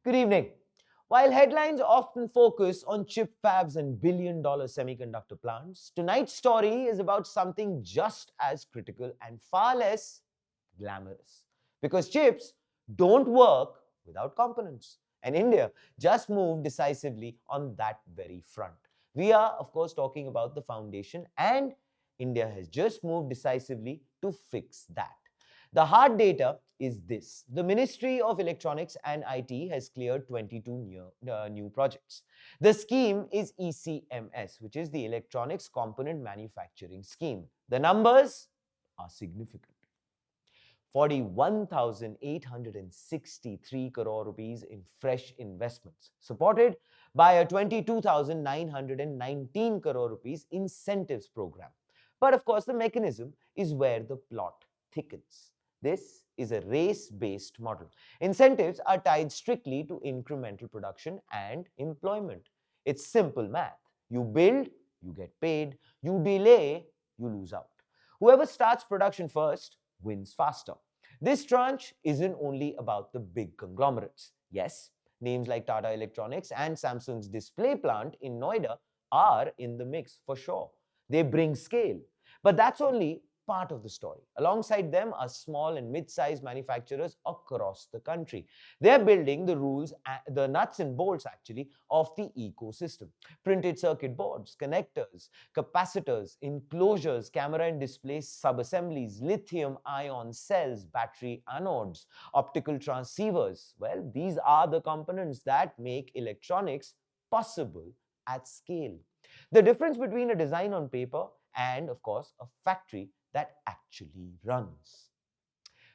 Good evening. While headlines often focus on chip fabs and billion-dollar semiconductor plants, tonight's story is about something just as critical and far less glamorous. Because chips don't work without components. And India just moved decisively on that very front. We are, of course, talking about the foundation, and India has just moved decisively to fix that. The hard data is this. The Ministry of Electronics and IT has cleared 22 new projects. The scheme is ECMS, which is the Electronics Component Manufacturing Scheme. The numbers are significant. 41,863 crore rupees in fresh investments, supported by a 22,919 crore rupees incentives program. But of course, the mechanism is where the plot thickens. This is a race-based model. Incentives are tied strictly to incremental production and employment. It's simple math. You build, you get paid. You delay, you lose out. Whoever starts production first wins faster. This tranche isn't only about the big conglomerates. Yes, names like Tata Electronics and Samsung's display plant in Noida are in the mix for sure. They bring scale. But that's only part of the story. Alongside them are small and mid-sized manufacturers across the country. They're building the rules, the nuts and bolts actually, of the ecosystem. Printed circuit boards, connectors, capacitors, enclosures, camera and display sub-assemblies, lithium-ion cells, battery anodes, optical transceivers. Well, these are the components that make electronics possible at scale. The difference between a design on paper and, of course, a factory that actually runs.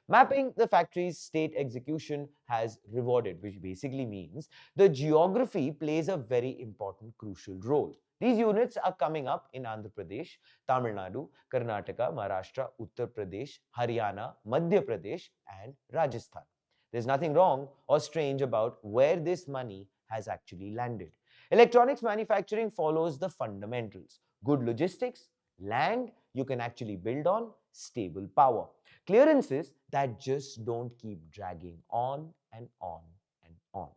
Mapping the factory's state execution has rewarded, which basically means the geography plays a very important, crucial role. These units are coming up in Andhra Pradesh, Tamil Nadu, Karnataka, Maharashtra, Uttar Pradesh, Haryana, Madhya Pradesh, and Rajasthan. There's nothing wrong or strange about where this money has actually landed. Electronics manufacturing follows the fundamentals: good logistics, land you can actually build on, stable power. Clearances that just don't keep dragging on and on and on.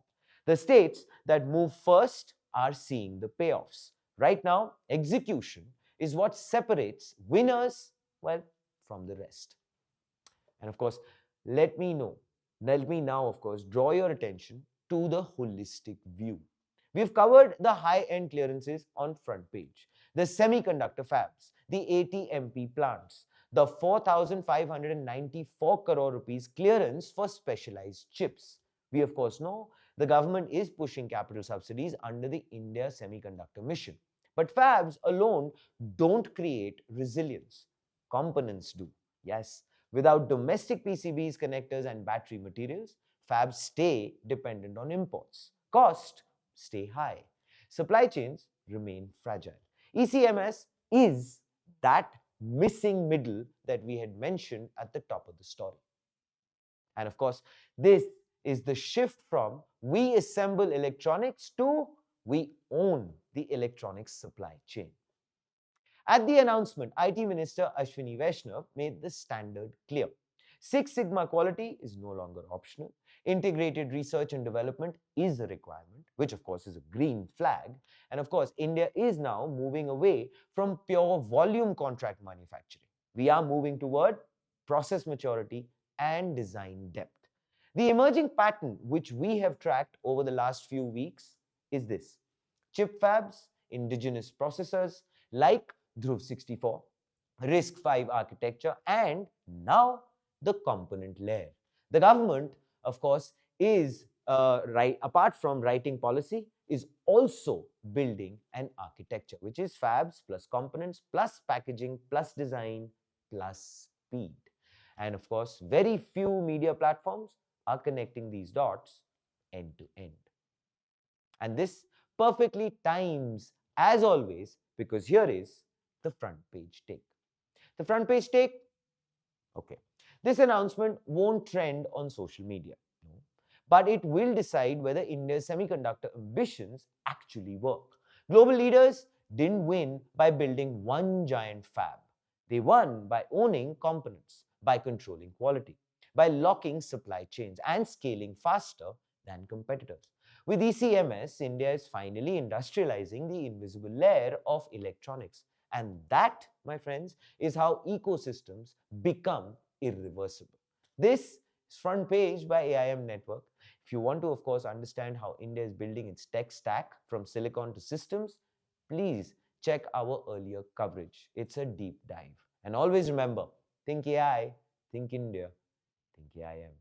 The states that move first are seeing the payoffs. Right now, execution is what separates winners, well, from the rest. And of course, let me now, of course, draw your attention to the holistic view. We've covered the high-end clearances on front page, the semiconductor fabs, the ATMP plants, the 4,594 crore rupees clearance for specialized chips. We of course know the government is pushing capital subsidies under the India Semiconductor Mission. But fabs alone don't create resilience. Components do. Yes, without domestic PCBs, connectors, and battery materials, fabs stay dependent on imports. Cost stay high. Supply chains remain fragile. ECMS is that missing middle that we had mentioned at the top of the story. And of course, this is the shift from we assemble electronics to we own the electronics supply chain. At the announcement, IT Minister Ashwini Vaishnaw made the standard clear. Six Sigma quality is no longer optional. Integrated research and development is a requirement, which of course is a green flag. And of course, India is now moving away from pure volume contract manufacturing. We are moving toward process maturity and design depth. The emerging pattern, which we have tracked over the last few weeks, is this: chip fabs, indigenous processors like Dhruv 64, RISC-V architecture, and now the component layer. The government, of course, is apart from writing policy, is also building an architecture, which is fabs plus components plus packaging plus design plus speed. And of course, very few media platforms are connecting these dots end to end. And this perfectly times, as always, because here is the front page take. The front page take, okay. This announcement won't trend on social media, no, but it will decide whether India's semiconductor ambitions actually work. Global leaders didn't win by building one giant fab. They won by owning components, by controlling quality, by locking supply chains and scaling faster than competitors. With ECMS, India is finally industrializing the invisible layer of electronics. And that, my friends, is how ecosystems become irreversible. This is Front Page by AIM Network. If you want to, of course, understand how India is building its tech stack from silicon to systems, please check our earlier coverage. It's a deep dive. And always remember, think AI, think India, think AIM.